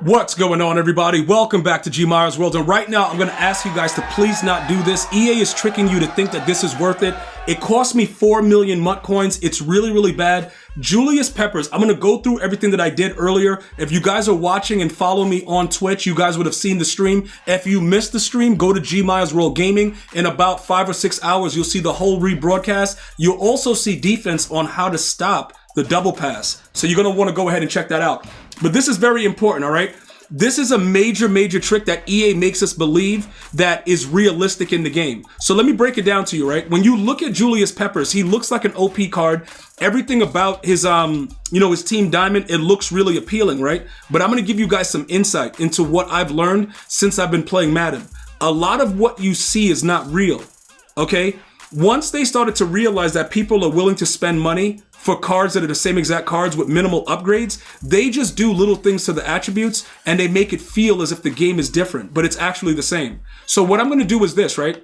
What's going on, everybody? Welcome back to GmiasWorld. And right now, I'm going to ask you guys to please not do this. EA is tricking you to think that this is worth it. It cost me 4 million Mutcoins. It's really, really bad. Julius Peppers, I'm going to go through everything that I did earlier. If you guys are watching and follow me on Twitch, you guys would have seen the stream. If you missed the stream, go to GmiasWorld Gaming. In about 5 or 6 hours, you'll see the whole rebroadcast. You'll also see defense on how to stop the double pass. So you're going to want to go ahead and check that out. But this is very important, all right? This is a major, major trick that EA makes us believe that is realistic in the game. So let me break it down to you, right? When you look at Julius Peppers, he looks like an OP card. Everything about his, his team diamond, it looks really appealing, right? But I'm going to give you guys some insight into what I've learned since I've been playing Madden. A lot of what you see is not real, okay? Once they started to realize that people are willing to spend money for cards that are the same exact cards with minimal upgrades, they just do little things to the attributes and they make it feel as if the game is different, but it's actually the same. So what I'm going to do is this, right?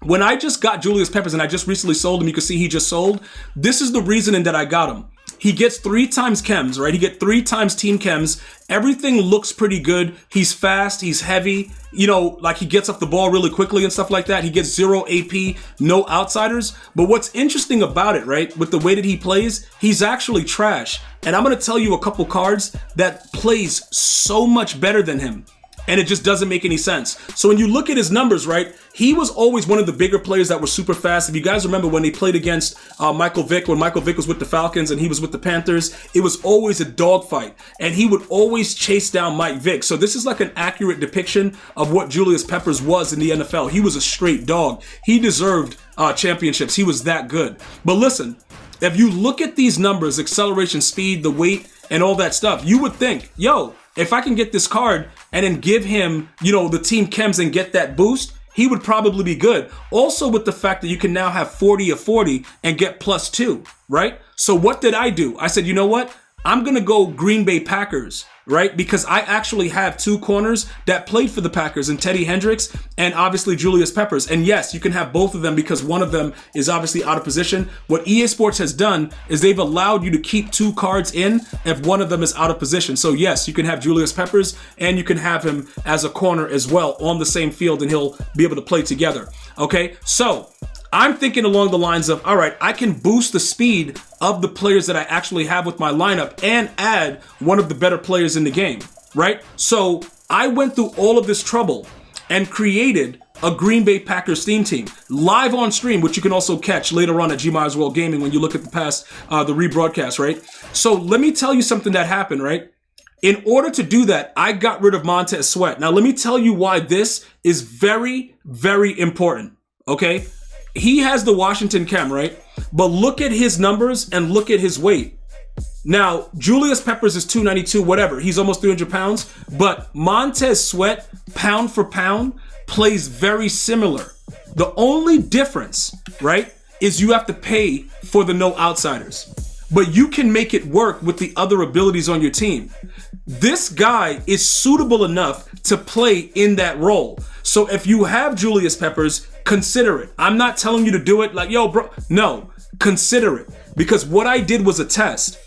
When I just got Julius Peppers and I just recently sold him, you can see he just sold. This is the reasoning that I got him. He gets 3 times chems, right? He gets 3 times team chems. Everything looks pretty good. He's fast. He's heavy. You know, like he gets off the ball really quickly and stuff like that. He gets 0 AP, no outsiders. But what's interesting about it, right, with the way that he plays, he's actually trash. And I'm going to tell you a couple cards that plays so much better than him. And it just doesn't make any sense. So when you look at his numbers, right, he was always one of the bigger players that were super fast. If you guys remember when they played against Michael Vick, when Michael Vick was with the Falcons and he was with the Panthers, it was always a dogfight. And he would always chase down Mike Vick. So this is like an accurate depiction of what Julius Peppers was in the NFL. He was a straight dog. He deserved championships. He was that good. But listen, if you look at these numbers, acceleration, speed, the weight, and all that stuff, you would think, yo, if I can get this card and then give him, the team chems and get that boost, he would probably be good. Also with the fact that you can now have 40 of 40 and get +2, right? So what did I do? I said, you know what? I'm going to go Green Bay Packers, right? Because I actually have 2 corners that played for the Packers, and Teddy Hendricks and obviously Julius Peppers. And yes, you can have both of them because one of them is obviously out of position. What EA Sports has done is they've allowed you to keep 2 cards in if one of them is out of position. So yes, you can have Julius Peppers and you can have him as a corner as well on the same field, and he'll be able to play together. Okay, so I'm thinking along the lines of, all right, I can boost the speed of the players that I actually have with my lineup and add one of the better players in the game, right? So I went through all of this trouble and created a Green Bay Packers theme team live on stream, which you can also catch later on at GmiasWorld Gaming when you look at the past, the rebroadcast, right? So let me tell you something that happened, right? In order to do that, I got rid of Montez Sweat. Now, let me tell you why this is very, very important, okay? He has the Washington chem, right? But look at his numbers and look at his weight. Now, Julius Peppers is 292, whatever. He's almost 300 pounds. But Montez Sweat, pound for pound, plays very similar. The only difference, right, is you have to pay for the no outsiders. But you can make it work with the other abilities on your team. This guy is suitable enough to play in that role. So if you have Julius Peppers, consider it. I'm not telling you to do it like, yo, bro. No, consider it. Because what I did was a test.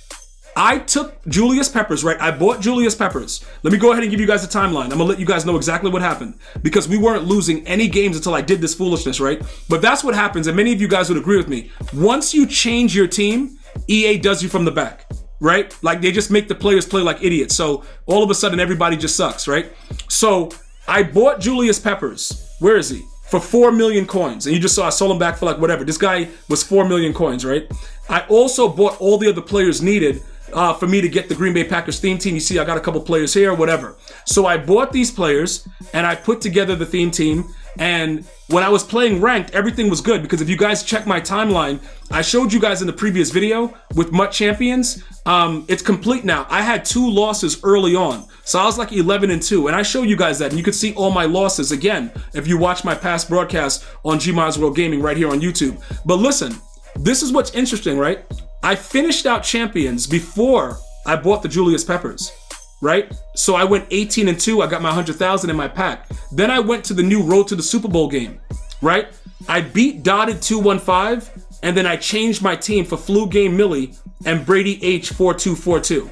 I took Julius Peppers, right? I bought Julius Peppers. Let me go ahead and give you guys a timeline. I'm going to let you guys know exactly what happened. Because we weren't losing any games until I did this foolishness, right? But that's what happens, and many of you guys would agree with me. Once you change your team, EA does you from the back, right? Like they just make the players play like idiots. So all of a sudden, everybody just sucks, right? So I bought Julius Peppers. Where is he? For 4 million coins. And you just saw I sold him back for like whatever. This guy was 4 million coins, right? I also bought all the other players needed for me to get the Green Bay Packers theme team. You see, I got a couple players here, whatever. So I bought these players and I put together the theme team. And when I was playing ranked, everything was good because if you guys check my timeline, I showed you guys in the previous video with MUT Champions. It's complete now. I had 2 losses early on. So I was like 11-2, and I show you guys that, and you can see all my losses again if you watch my past broadcasts on GmiasWorld Gaming right here on YouTube. But listen, this is what's interesting, right? I finished out Champions before I bought the Julius Peppers, right? So I went 18-2. I got my 100,000 in my pack. Then I went to the new Road to the Super Bowl game, right? I beat Dotted 215, and then I changed my team for Flu Game Millie and Brady H 4242,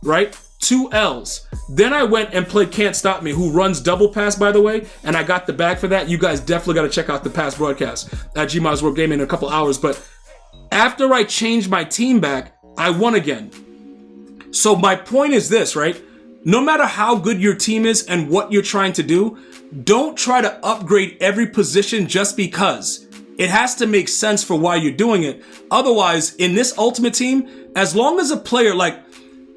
right? 2 L's. Then I went and played Can't Stop Me, who runs double pass, by the way, and I got the bag for that. You guys definitely got to check out the past broadcast at GmiasWorld Gaming in a couple hours. But after I changed my team back, I won again. So my point is this, right? No matter how good your team is and what you're trying to do, don't try to upgrade every position just because. It has to make sense for why you're doing it. Otherwise, in this Ultimate Team, as long as a player, like,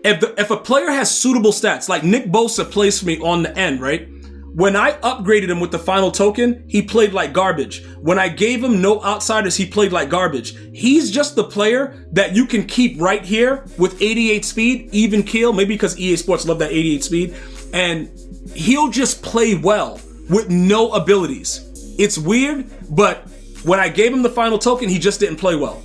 if a player has suitable stats, like Nick Bosa plays for me on the end, right? When I upgraded him with the final token, he played like garbage. When I gave him no outsiders, he played like garbage. He's just the player that you can keep right here with 88 speed, even keel, maybe because EA Sports love that 88 speed, and he'll just play well with no abilities. It's weird, but when I gave him the final token, he just didn't play well.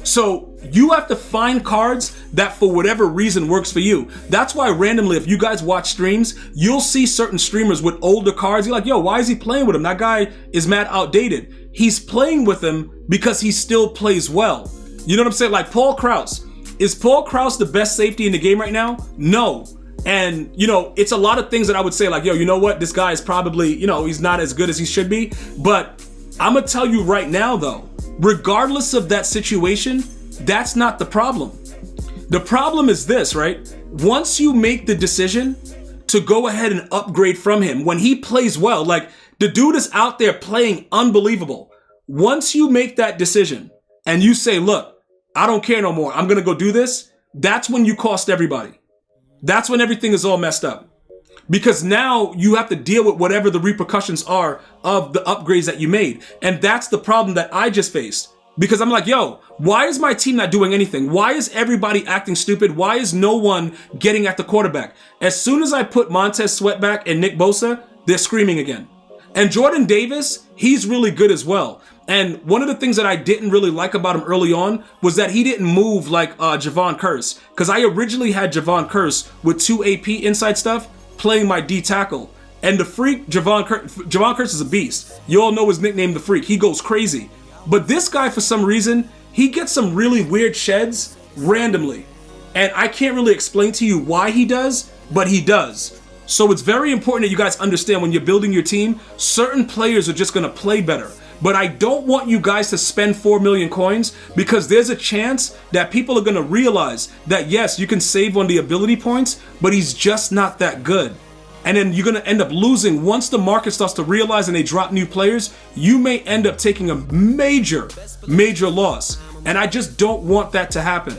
So you have to find cards that for whatever reason works for you. That's why randomly, if you guys watch streams, you'll see certain streamers with older cards. You're like, yo, why is he playing with him? That guy is mad outdated. He's playing with him because he still plays well. You know what I'm saying? Like Paul Krause. Is Paul Krause the best safety in the game right now? No. And, you know, it's a lot of things that I would say like, yo, you know what? This guy is probably, you know, he's not as good as he should be. But I'm going to tell you right now, though, regardless of that situation, that's not the problem. The problem is this, right? Once you make the decision to go ahead and upgrade from him, when he plays well, like the dude is out there playing unbelievable. Once you make that decision and you say, look, I don't care no more, I'm going to go do this, that's when you cost everybody. That's when everything is all messed up. Because now you have to deal with whatever the repercussions are of the upgrades that you made. And that's the problem that I just faced. Because I'm like, yo, why is my team not doing anything? Why is everybody acting stupid? Why is no one getting at the quarterback? As soon as I put Montez Sweat back and Nick Bosa, they're screaming again. And Jordan Davis, he's really good as well. And one of the things that I didn't really like about him early on was that he didn't move like Javon Curse. Because I originally had Javon Curse with 2 AP inside stuff, playing my D tackle. And the freak, Javon Curse is a beast. You all know his nickname, the Freak. He goes crazy. But this guy, for some reason, he gets some really weird sheds randomly. And I can't really explain to you why he does, but he does. So it's very important that you guys understand when you're building your team, certain players are just going to play better. But I don't want you guys to spend 4 million coins because there's a chance that people are going to realize that, yes, you can save on the ability points, but he's just not that good. And then you're going to end up losing. Once the market starts to realize and they drop new players, you may end up taking a major loss. And I just don't want that to happen.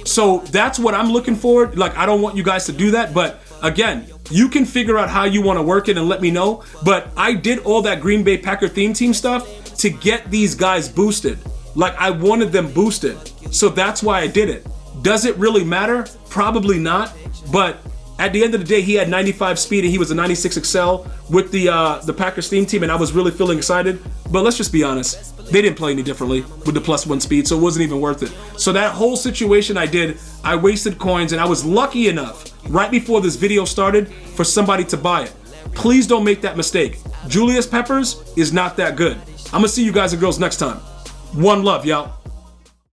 So that's what I'm looking for. Like, I don't want you guys to do that. But again, you can figure out how you want to work it and let me know. But I did all that Green Bay Packer theme team stuff to get these guys boosted. Like, I wanted them boosted. So that's why I did it. Does it really matter? Probably not. But at the end of the day, he had 95 speed and he was a 96 Excel with the Packers theme team, and I was really feeling excited. But let's just be honest, they didn't play any differently with the +1 speed, so it wasn't even worth it. So that whole situation I wasted coins, and I was lucky enough right before this video started for somebody to buy it. Please don't make that mistake. Julius Peppers is not that good. I'm gonna see you guys and girls next time. One love, y'all.